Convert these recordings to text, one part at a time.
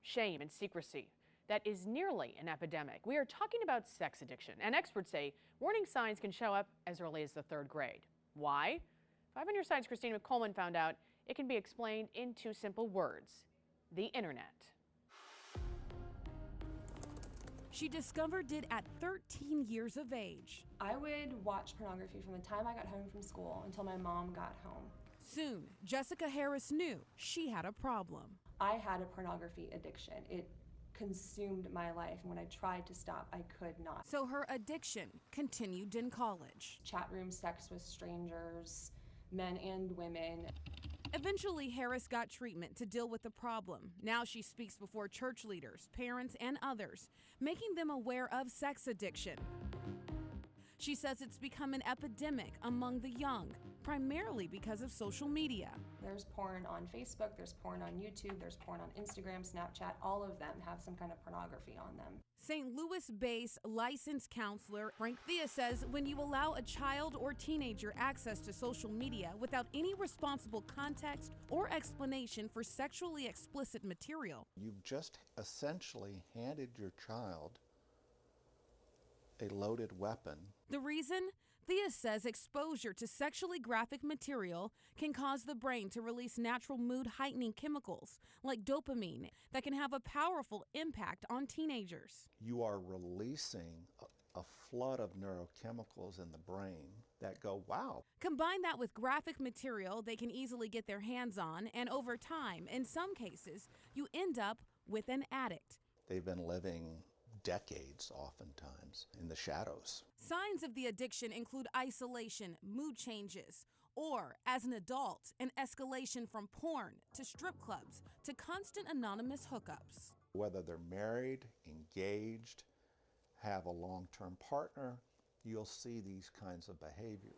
shame, and secrecy that is nearly an epidemic. We are talking about sex addiction, and experts say warning signs can show up as early as the 3rd grade. Why? 5 on your side's Christina Coleman found out it can be explained in 2 simple words: the internet. She discovered it at 13 years of age. I would watch pornography from the time I got home from school until my mom got home. Soon, Jessica Harris knew she had a problem. I had a pornography addiction. It consumed my life, and when I tried to stop, I could not. So her addiction continued in college. Chat room sex with strangers, men and women. Eventually, Harris got treatment to deal with the problem. Now she speaks before church leaders, parents, and others, making them aware of sex addiction. She says it's become an epidemic among the young, primarily because of social media. There's porn on Facebook, there's porn on YouTube, there's porn on Instagram, Snapchat. All of them have some kind of pornography on them. St. Louis-based licensed counselor Frank Theus says when you allow a child or teenager access to social media without any responsible context or explanation for sexually explicit material, you've just essentially handed your child a loaded weapon. The reason? Theus says exposure to sexually graphic material can cause the brain to release natural mood-heightening chemicals like dopamine that can have a powerful impact on teenagers. You are releasing a flood of neurochemicals in the brain that go, wow. Combine that with graphic material they can easily get their hands on, and over time, in some cases, you end up with an addict. They've been living decades, oftentimes, in the shadows. Signs of the addiction include isolation, mood changes, or, as an adult, an escalation from porn to strip clubs to constant anonymous hookups. Whether they're married, engaged, have a long-term partner, you'll see these kinds of behavior.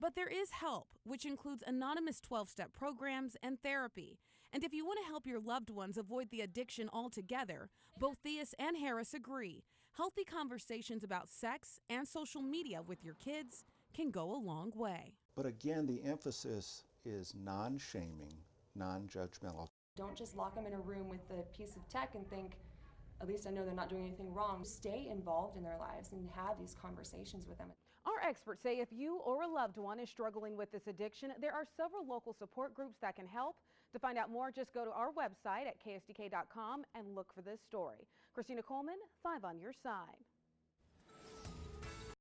But there is help, which includes anonymous 12-step programs and therapy. And if you want to help your loved ones avoid the addiction altogether, both Theus and Harris agree. Healthy conversations about sex and social media with your kids can go a long way. But again, the emphasis is non-shaming, non-judgmental. Don't just lock them in a room with a piece of tech and think, at least I know they're not doing anything wrong. Stay involved in their lives and have these conversations with them. Our experts say if you or a loved one is struggling with this addiction, there are several local support groups that can help. To find out more, just go to our website at ksdk.com and look for this story. Christina Coleman, 5 on your side.